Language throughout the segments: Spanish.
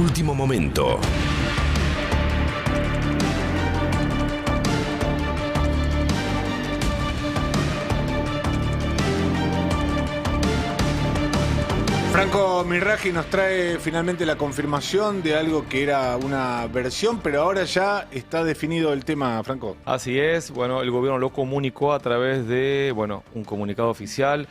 Último momento. Franco Mirraji nos trae finalmente la confirmación de algo que era una versión, pero ahora ya está definido el tema, Franco. Así es, bueno, el gobierno lo comunicó a través de, un comunicado oficial.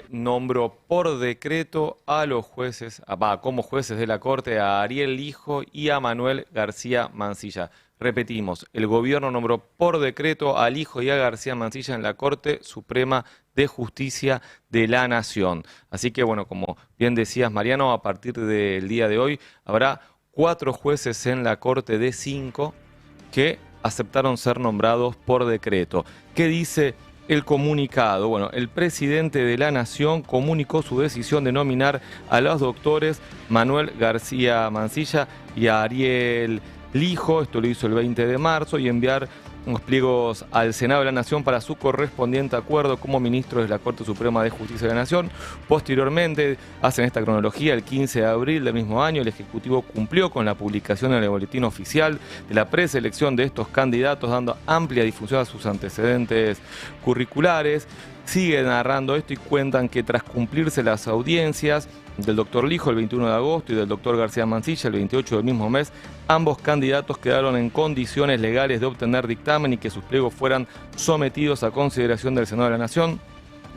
Nombró por decreto a los jueces, como jueces de la Corte, a Ariel Lijo y a Manuel García Mansilla. Repetimos, el gobierno nombró por decreto a Lijo y a García Mansilla en la Corte Suprema de Justicia de la Nación. Así que, como bien decías, Mariano, a partir del día de hoy habrá 4 jueces en la Corte de 5 que aceptaron ser nombrados por decreto. ¿Qué dice el comunicado? Bueno, el presidente de la Nación comunicó su decisión de nominar a los doctores Manuel García Mansilla y a Ariel Lijo, esto lo hizo el 20 de marzo, y enviar unos pliegos al Senado de la Nación para su correspondiente acuerdo como ministros de la Corte Suprema de Justicia de la Nación. Posteriormente, hacen esta cronología, el 15 de abril del mismo año, el Ejecutivo cumplió con la publicación en el Boletín Oficial de la preselección de estos candidatos, dando amplia difusión a sus antecedentes curriculares. Siguen narrando esto y cuentan que tras cumplirse las audiencias del doctor Lijo el 21 de agosto y del doctor García Mansilla el 28 del mismo mes, ambos candidatos quedaron en condiciones legales de obtener dictamen y que sus pliegos fueran sometidos a consideración del Senado de la Nación,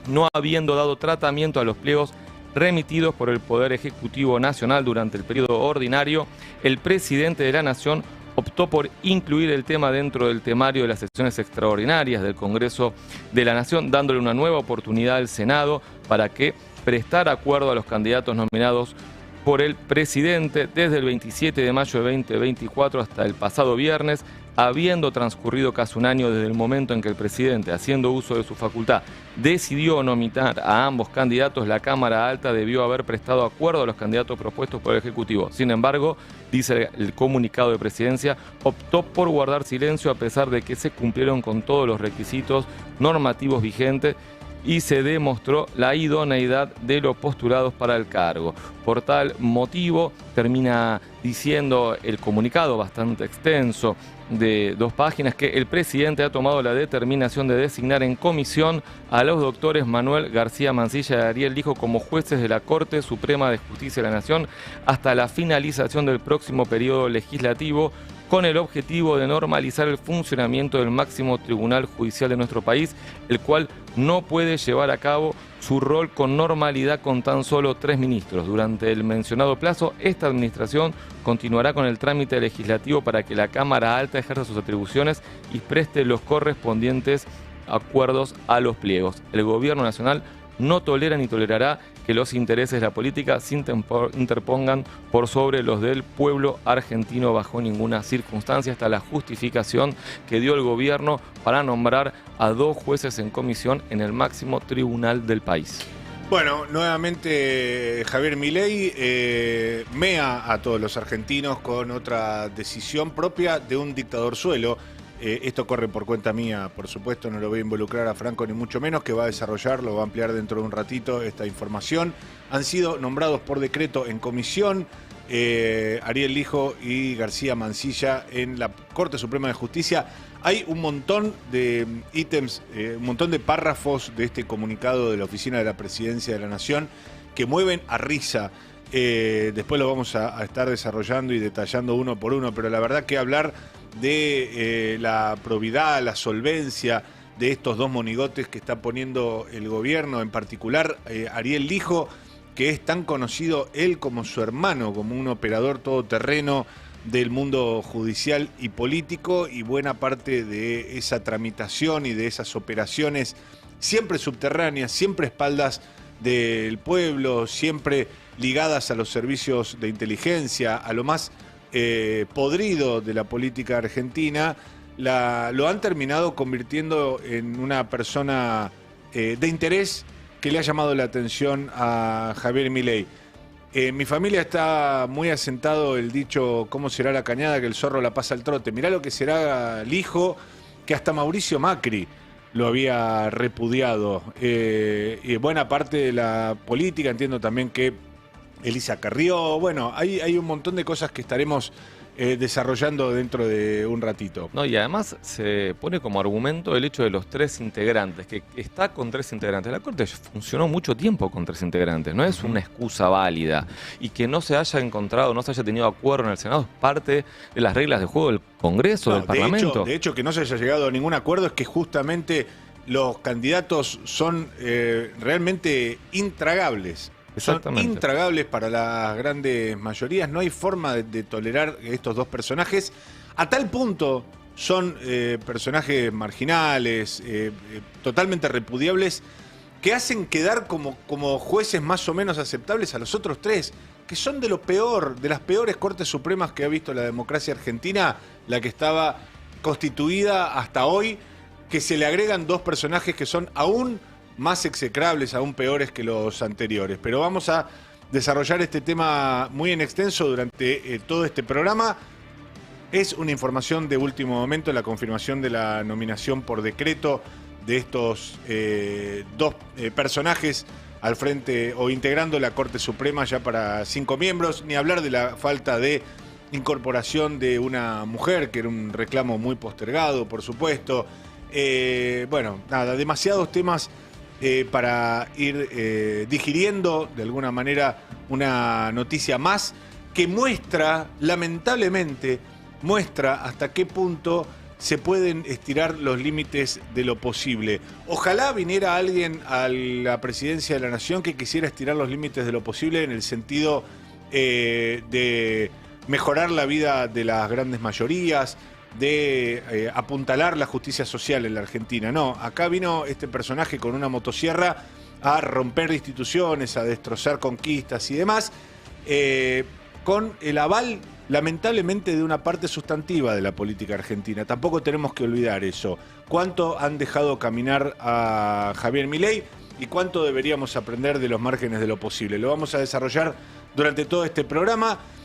no habiendo dado tratamiento a los pliegos remitidos por el Poder Ejecutivo Nacional durante el periodo ordinario. El presidente de la Nación optó por incluir el tema dentro del temario de las sesiones extraordinarias del Congreso de la Nación, dándole una nueva oportunidad al Senado para que prestara acuerdo a los candidatos nominados por el presidente desde el 27 de mayo de 2024 hasta el pasado viernes, habiendo transcurrido casi un año desde el momento en que el presidente, haciendo uso de su facultad, decidió nominar a ambos candidatos. La Cámara Alta debió haber prestado acuerdo a los candidatos propuestos por el Ejecutivo. Sin embargo, dice el comunicado de Presidencia, optó por guardar silencio a pesar de que se cumplieron con todos los requisitos normativos vigentes y se demostró la idoneidad de los postulados para el cargo. Por tal motivo, termina diciendo el comunicado bastante extenso de 2 páginas que el presidente ha tomado la determinación de designar en comisión a los doctores Manuel García Mansilla y Ariel Lijo como jueces de la Corte Suprema de Justicia de la Nación hasta la finalización del próximo periodo legislativo, con el objetivo de normalizar el funcionamiento del máximo tribunal judicial de nuestro país, el cual no puede llevar a cabo su rol con normalidad con tan solo 3 ministros. Durante el mencionado plazo, esta administración continuará con el trámite legislativo para que la Cámara Alta ejerza sus atribuciones y preste los correspondientes acuerdos a los pliegos. El Gobierno Nacional no tolera ni tolerará que los intereses de la política se interpongan por sobre los del pueblo argentino bajo ninguna circunstancia. Hasta la justificación que dio el gobierno para nombrar a 2 jueces en comisión en el máximo tribunal del país. Bueno, nuevamente Javier Milei mea a todos los argentinos con otra decisión propia de un dictador suelo. Esto corre por cuenta mía, por supuesto, no lo voy a involucrar a Franco ni mucho menos, que va a desarrollar, lo va a ampliar dentro de un ratito esta información. Han sido nombrados por decreto en comisión Ariel Lijo y García Mansilla en la Corte Suprema de Justicia. Hay un montón de ítems, un montón de párrafos de este comunicado de la Oficina de la Presidencia de la Nación que mueven a risa. Después lo vamos a estar desarrollando y detallando uno por uno, pero la verdad que hablar de la probidad, la solvencia de estos 2 monigotes que está poniendo el gobierno, en particular Ariel Lijo, que es tan conocido él como su hermano, como un operador todoterreno del mundo judicial y político, y buena parte de esa tramitación y de esas operaciones siempre subterráneas, siempre a espaldas del pueblo, siempre ligadas a los servicios de inteligencia, a lo más podrido de la política argentina, lo han terminado convirtiendo en una persona de interés que le ha llamado la atención a Javier Milei. En mi familia está muy asentado el dicho, ¿cómo será la cañada que el zorro la pasa al trote? Mirá lo que será Lijo, que hasta Mauricio Macri lo había repudiado. Y buena parte de la política, entiendo también que Elisa Carrió. Bueno, hay un montón de cosas que estaremos desarrollando dentro de un ratito. No, y además se pone como argumento el hecho de los 3 integrantes, que está con 3 integrantes. La Corte funcionó mucho tiempo con 3 integrantes, no es una excusa válida. Y que no se haya encontrado, no se haya tenido acuerdo en el Senado es parte de las reglas de juego del Congreso, del Parlamento. De hecho, que no se haya llegado a ningún acuerdo es que justamente los candidatos son realmente intragables. Son intragables para las grandes mayorías. No hay forma de tolerar estos dos personajes. A tal punto son personajes marginales, totalmente repudiables, que hacen quedar como jueces más o menos aceptables a los otros 3, que son de lo peor, de las peores Cortes Supremas que ha visto la democracia argentina, la que estaba constituida hasta hoy, que se le agregan 2 personajes que son aún más execrables, aún peores que los anteriores. Pero vamos a desarrollar este tema muy en extenso durante todo este programa. Es una información de último momento, la confirmación de la nominación por decreto de estos 2 personajes al frente o integrando la Corte Suprema ya para 5 miembros, ni hablar de la falta de incorporación de una mujer, que era un reclamo muy postergado, por supuesto. Bueno, nada, demasiados temas para ir digiriendo de alguna manera una noticia más que muestra, lamentablemente, hasta qué punto se pueden estirar los límites de lo posible. Ojalá viniera alguien a la presidencia de la Nación que quisiera estirar los límites de lo posible en el sentido de mejorar la vida de las grandes mayorías, de apuntalar la justicia social en la Argentina. No, acá vino este personaje con una motosierra a romper instituciones, a destrozar conquistas y demás, con el aval, lamentablemente, de una parte sustantiva de la política argentina. Tampoco tenemos que olvidar eso. ¿Cuánto han dejado caminar a Javier Milei y cuánto deberíamos aprender de los márgenes de lo posible? Lo vamos a desarrollar durante todo este programa.